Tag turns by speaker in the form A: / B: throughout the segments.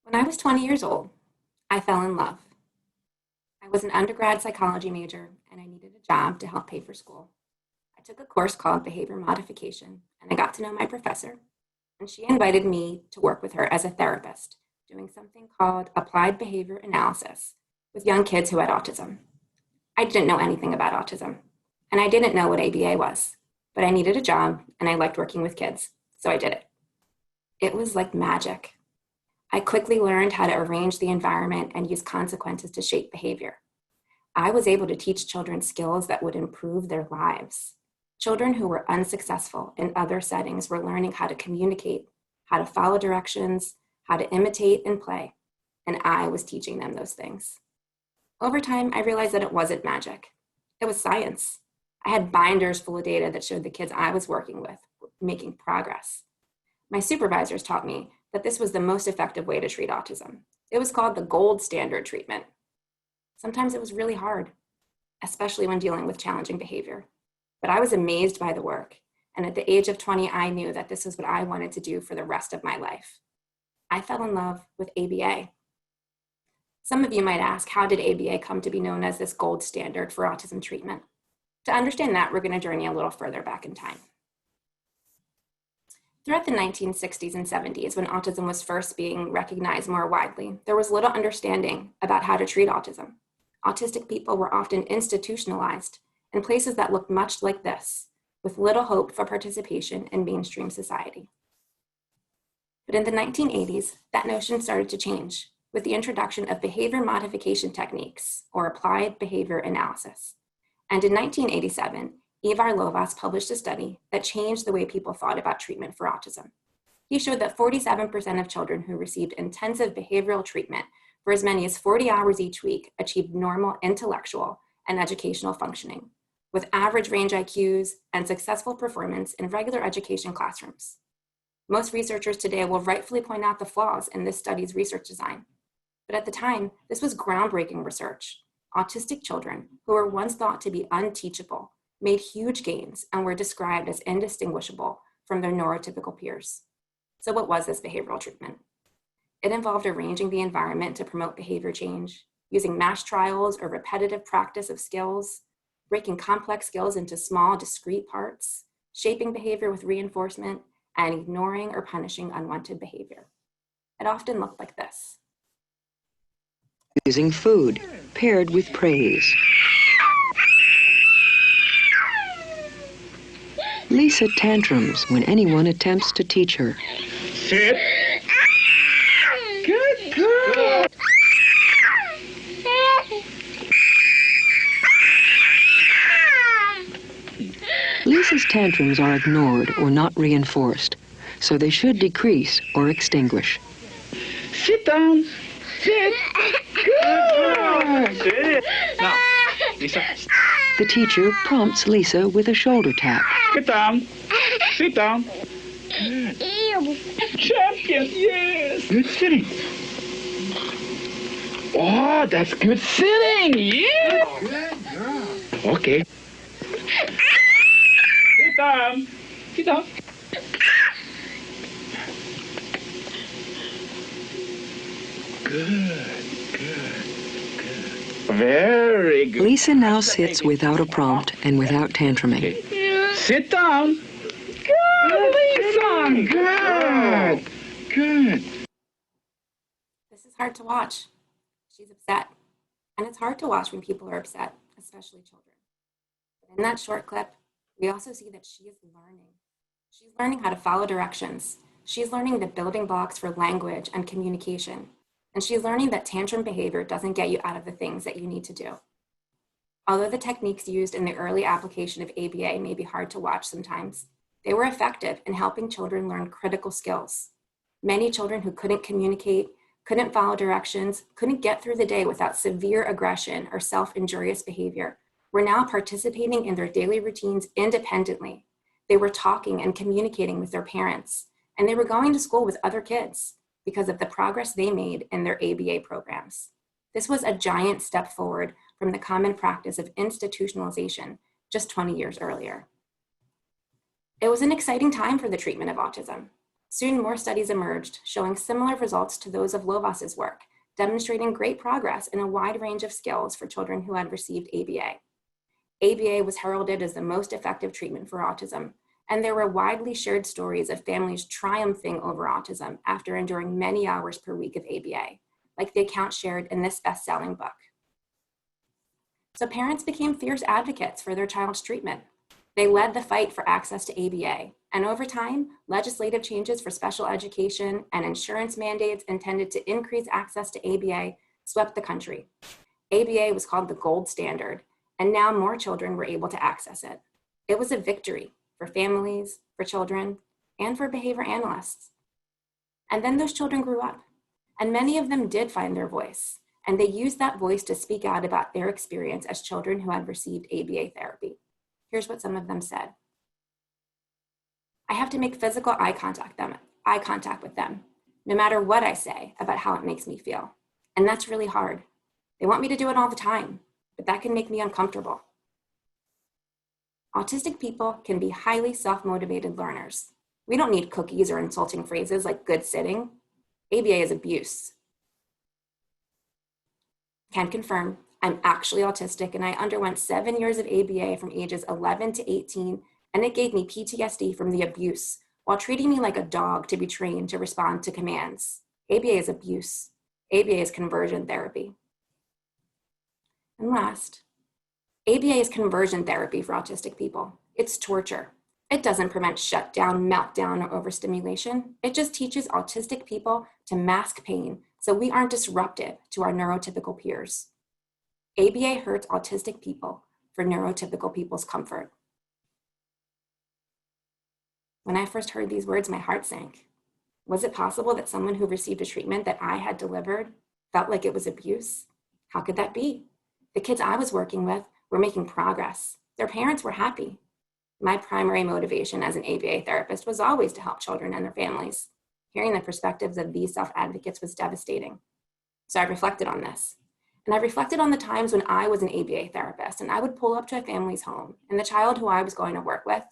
A: When I was 20 years old, I fell in love. I was an undergrad psychology major and I needed a job to help pay for school. I took a course called Behavior Modification and I got to know my professor, and she invited me to work with her as a therapist, doing something called applied behavior analysis with young kids who had autism. I didn't know anything about autism, and I didn't know what ABA was, but I needed a job and I liked working with kids, so I did it. It was like magic. I quickly learned how to arrange the environment and use consequences to shape behavior. I was able to teach children skills that would improve their lives. Children who were unsuccessful in other settings were learning how to communicate, how to follow directions, how to imitate and play, and I was teaching them those things. Over time, I realized that it wasn't magic. It was science. I had binders full of data that showed the kids I was working with were making progress. My supervisors taught me that this was the most effective way to treat autism. It was called the gold standard treatment. Sometimes it was really hard, especially when dealing with challenging behavior. But I was amazed by the work, and at the age of 20, I knew that this is what I wanted to do for the rest of my life. I fell in love with ABA. Some of you might ask, how did ABA come to be known as this gold standard for autism treatment? To understand that, we're going to journey a little further back in time. Throughout the 1960s and 70s, when autism was first being recognized more widely, there was little understanding about how to treat autism. Autistic people were often institutionalized in places that looked much like this, with little hope for participation in mainstream society. But in the 1980s, that notion started to change with the introduction of behavior modification techniques, or applied behavior analysis. And in 1987, Ivar Lovaas published a study that changed the way people thought about treatment for autism. He showed that 47% of children who received intensive behavioral treatment for as many as 40 hours each week achieved normal intellectual and educational functioning, with average range IQs and successful performance in regular education classrooms. Most researchers today will rightfully point out the flaws in this study's research design. But at the time, this was groundbreaking research. Autistic children, who were once thought to be unteachable, made huge gains and were described as indistinguishable from their neurotypical peers. So what was this behavioral treatment? It involved arranging the environment to promote behavior change, using mass trials or repetitive practice of skills, breaking complex skills into small, discrete parts, shaping behavior with reinforcement, and ignoring or punishing unwanted behavior. It often looked like this.
B: Using food paired with praise. Lisa tantrums when anyone attempts to teach her.
C: Sit. Good girl.
B: Lisa's tantrums are ignored or not reinforced, so they should decrease or extinguish.
C: Sit down. Sit. Good. Sit. Now, Lisa.
B: The teacher prompts Lisa with a shoulder tap.
C: Get down. Sit down. Good. Champion, yes. Good sitting. Oh, that's good sitting. Yeah. Good girl. Okay. Sit down. Sit down. Good. Very good.
B: Lisa now sits without a prompt and without tantruming.
C: Okay. Sit down. Good, Lisa. Good.
A: This is hard to watch. She's upset. And it's hard to watch when people are upset, especially children. But in that short clip, we also see that she is learning. She's learning how to follow directions. She's learning the building blocks for language and communication. And she's learning that tantrum behavior doesn't get you out of the things that you need to do. Although the techniques used in the early application of ABA may be hard to watch sometimes, they were effective in helping children learn critical skills. Many children who couldn't communicate, couldn't follow directions, couldn't get through the day without severe aggression or self-injurious behavior were now participating in their daily routines independently. They were talking and communicating with their parents, and they were going to school with other kids because of the progress they made in their ABA programs. This was a giant step forward from the common practice of institutionalization just 20 years earlier. It was an exciting time for the treatment of autism. Soon more studies emerged, showing similar results to those of Lovas's work, demonstrating great progress in a wide range of skills for children who had received ABA. ABA was heralded as the most effective treatment for autism, and there were widely shared stories of families triumphing over autism after enduring many hours per week of ABA, like the account shared in this best-selling book. So parents became fierce advocates for their child's treatment. They led the fight for access to ABA, and over time, legislative changes for special education and insurance mandates intended to increase access to ABA swept the country. ABA was called the gold standard, and now more children were able to access it. It was a victory for families, for children, and for behavior analysts. And then those children grew up, and many of them did find their voice, and they used that voice to speak out about their experience as children who had received ABA therapy. Here's what some of them said. I have to make physical eye contact with them, no matter what I say about how it makes me feel. And that's really hard. They want me to do it all the time, but that can make me uncomfortable. Autistic people can be highly self-motivated learners. We don't need cookies or insulting phrases like good sitting. ABA is abuse. Can confirm, I'm actually autistic, and I underwent 7 years of ABA from ages 11 to 18, and it gave me PTSD from the abuse while treating me like a dog to be trained to respond to commands. ABA is abuse. ABA is conversion therapy. And last, ABA is conversion therapy for autistic people. It's torture. It doesn't prevent shutdown, meltdown, or overstimulation. It just teaches autistic people to mask pain so we aren't disruptive to our neurotypical peers. ABA hurts autistic people for neurotypical people's comfort. When I first heard these words, my heart sank. Was it possible that someone who received a treatment that I had delivered felt like it was abuse? How could that be? The kids I was working with were making progress. Their parents were happy. My primary motivation as an ABA therapist was always to help children and their families. Hearing the perspectives of these self-advocates was devastating. So I reflected on this. And I reflected on the times when I was an ABA therapist and I would pull up to a family's home and the child who I was going to work with,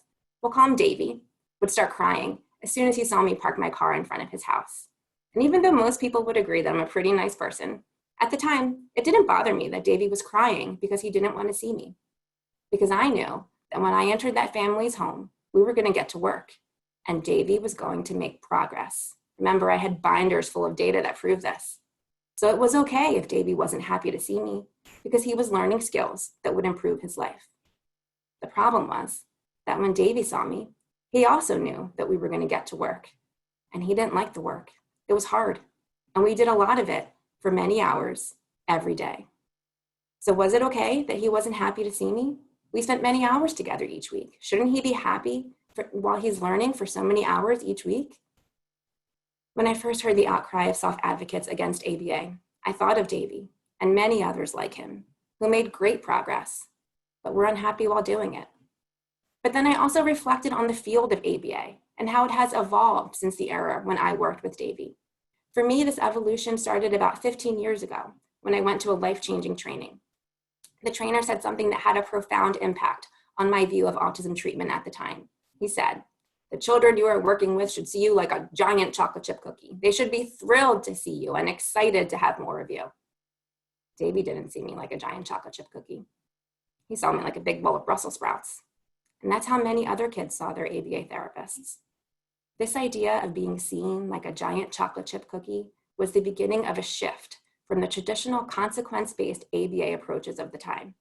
A: we'll call him Davy, would start crying as soon as he saw me park my car in front of his house. And even though most people would agree that I'm a pretty nice person, at the time, it didn't bother me that Davy was crying because he didn't want to see me. Because I knew that when I entered that family's home, we were going to get to work and Davy was going to make progress. Remember, I had binders full of data that proved this. So it was okay if Davy wasn't happy to see me because he was learning skills that would improve his life. The problem was that when Davy saw me, he also knew that we were going to get to work, and he didn't like the work. It was hard, and we did a lot of it for many hours every day. So was it okay that he wasn't happy to see me? We spent many hours together each week. Shouldn't he be happy while he's learning for so many hours each week? When I first heard the outcry of self-advocates against ABA, I thought of Davy and many others like him who made great progress, but were unhappy while doing it. But then I also reflected on the field of ABA and how it has evolved since the era when I worked with Davy. For me, this evolution started about 15 years ago when I went to a life-changing training. The trainer said something that had a profound impact on my view of autism treatment at the time. He said, "The children you are working with should see you like a giant chocolate chip cookie. They should be thrilled to see you and excited to have more of you." Davy didn't see me like a giant chocolate chip cookie. He saw me like a big bowl of Brussels sprouts. And that's how many other kids saw their ABA therapists. This idea of being seen like a giant chocolate chip cookie was the beginning of a shift from the traditional consequence-based ABA approaches of the time,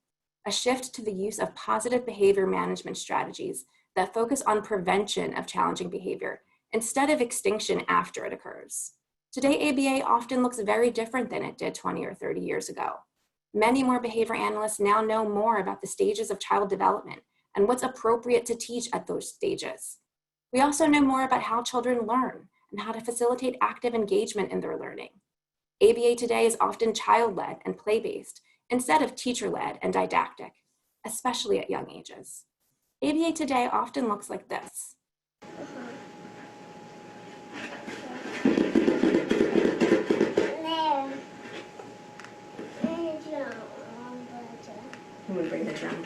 A: a shift to the use of positive behavior management strategies that focus on prevention of challenging behavior instead of extinction after it occurs. Today, ABA often looks very different than it did 20 or 30 years ago. Many more behavior analysts now know more about the stages of child development and what's appropriate to teach at those stages. We also know more about how children learn and how to facilitate active engagement in their learning. ABA today is often child-led and play-based instead of teacher-led and didactic, especially at young ages. ABA today often looks like this. Who would bring the drum?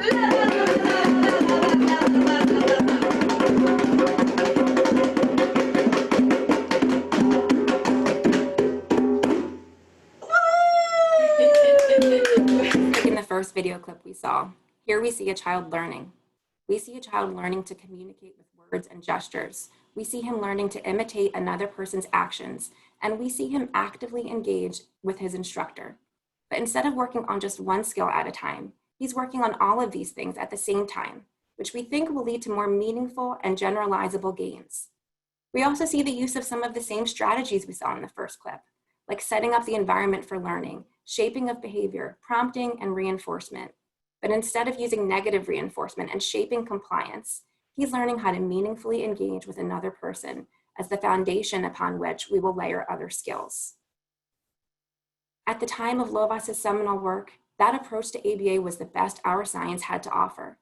A: Like in the first video clip we saw, here we see a child learning. We see a child learning to communicate with words and gestures. We see him learning to imitate another person's actions, and we see him actively engage with his instructor. But instead of working on just one skill at a time, he's working on all of these things at the same time, which we think will lead to more meaningful and generalizable gains. We also see the use of some of the same strategies we saw in the first clip, like setting up the environment for learning, shaping of behavior, prompting, and reinforcement. But instead of using negative reinforcement and shaping compliance, he's learning how to meaningfully engage with another person as the foundation upon which we will layer other skills. At the time of Lovas's seminal work, that approach to ABA was the best our science had to offer.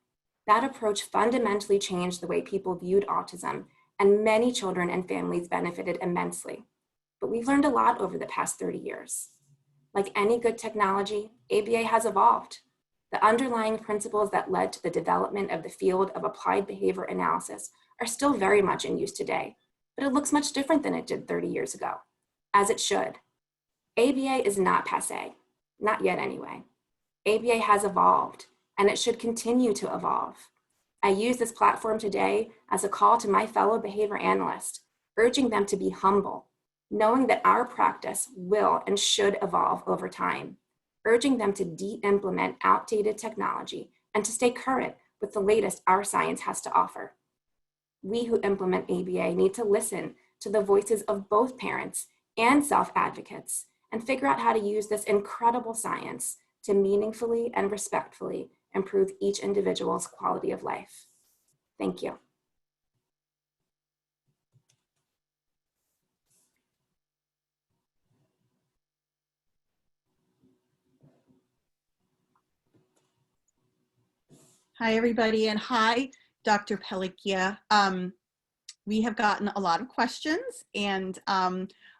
A: That approach fundamentally changed the way people viewed autism, and many children and families benefited immensely. But we've learned a lot over the past 30 years. Like any good technology, ABA has evolved. The underlying principles that led to the development of the field of applied behavior analysis are still very much in use today, but it looks much different than it did 30 years ago, as it should. ABA is not passe, not yet anyway. ABA has evolved, and it should continue to evolve. I use this platform today as a call to my fellow behavior analysts, urging them to be humble, knowing that our practice will and should evolve over time, urging them to de-implement outdated technology and to stay current with the latest our science has to offer. We who implement ABA need to listen to the voices of both parents and self-advocates and figure out how to use this incredible science to meaningfully and respectfully improve each individual's quality of life. Thank you.
D: Hi, everybody, and hi, Dr. Pellechia. We have gotten a lot of questions, and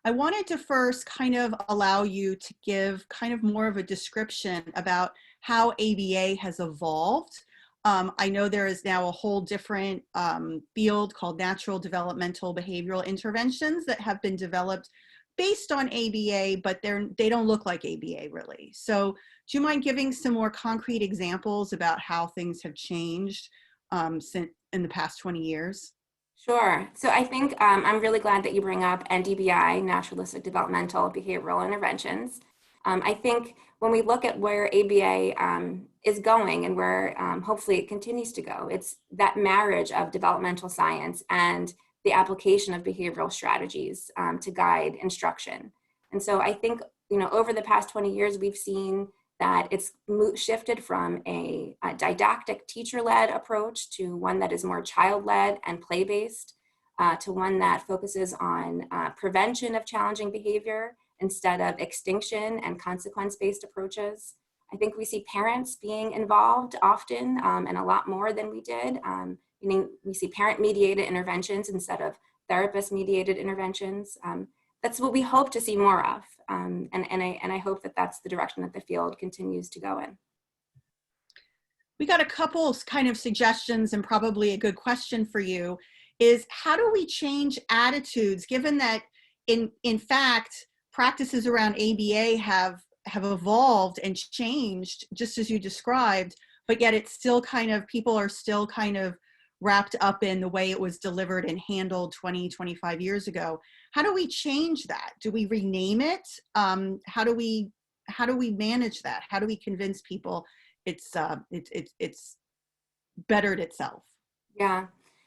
D: I wanted to first kind of allow you to give kind of more of a description about how ABA has evolved. I know there is now a whole different field called natural developmental behavioral interventions that have been developed based on ABA, but they don't look like ABA really. So do you mind giving some more concrete examples about how things have changed since in the past 20 years?
A: Sure. So I think I'm really glad that you bring up NDBI, Naturalistic Developmental Behavioral Interventions. I think when we look at where ABA is going and where hopefully it continues to go, it's that marriage of developmental science and the application of behavioral strategies to guide instruction. And so I think, over the past 20 years, we've seen that it's shifted from a didactic teacher-led approach to one that is more child-led and play-based, to one that focuses on prevention of challenging behavior instead of extinction and consequence-based approaches. I think we see parents being involved often and a lot more than we did. Meaning we see parent-mediated interventions instead of therapist-mediated interventions. That's what we hope to see more of. And I hope that that's the direction that the field continues to go in.
D: We got a couple kind of suggestions, and probably a good question for you is, how do we change attitudes given that in fact, practices around ABA have evolved and changed just as you described, but yet it's still kind of, people are still kind of wrapped up in the way it was delivered and handled 20, 25 years ago. How do we change that? Do we rename it? How do we manage that? How do we convince people it's bettered itself?
A: Yeah,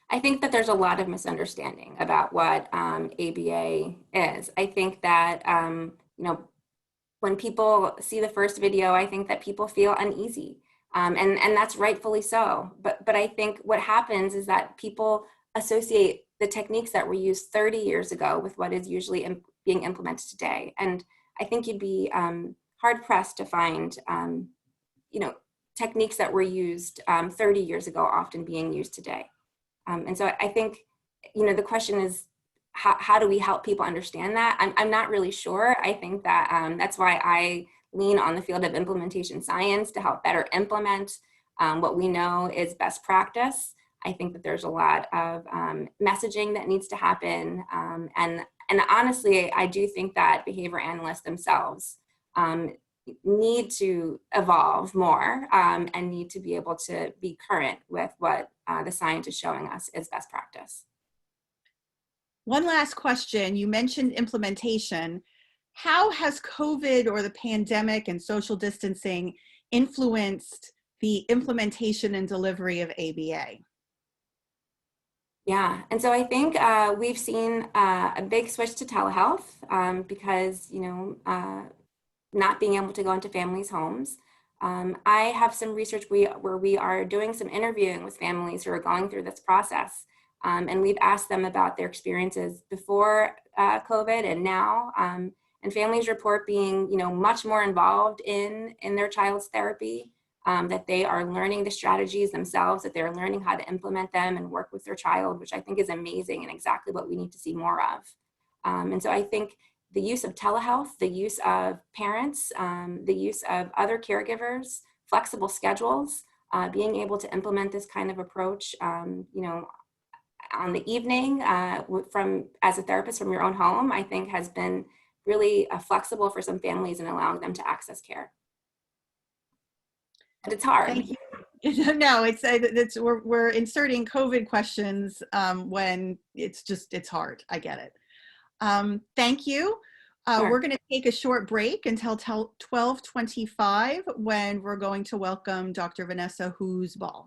A: I think that there's a lot of misunderstanding about what ABA is. I think that, when people see the first video, I think that people feel uneasy. And that's rightfully so. But I think what happens is that people associate the techniques that were used 30 years ago with what is usually being implemented today. And I think you'd be hard pressed to find, techniques that were used 30 years ago often being used today. And so I think, the question is, how do we help people understand that? I'm not really sure. I think that that's why I lean on the field of implementation science to help better implement What we know is best practice. I think that there's a lot of messaging that needs to happen. And honestly, I do think that behavior analysts themselves need to evolve more and need to be able to be current with what the science is showing us is best practice.
D: One last question. You mentioned implementation. How has COVID or the pandemic and social distancing influenced the implementation and delivery of ABA?
A: Yeah, and so I think we've seen a big switch to telehealth because, not being able to go into families' homes. I have some research where we are doing some interviewing with families who are going through this process. And we've asked them about their experiences before COVID and now. And families report being, much more involved in their child's therapy, that they are learning the strategies themselves, that they're learning how to implement them and work with their child, which I think is amazing and exactly what we need to see more of. And so I think the use of telehealth, the use of parents, the use of other caregivers, flexible schedules, being able to implement this kind of approach, on the evening as a therapist from your own home, I think has been really flexible for some families and allowing them to access care. But it's hard.
D: Thank you. No, it's we're inserting COVID questions when it's hard. I get it. Thank you.
A: Sure.
D: We're going to take a short break until 12:25 when we're going to welcome Dr. Vanessa Hoosball.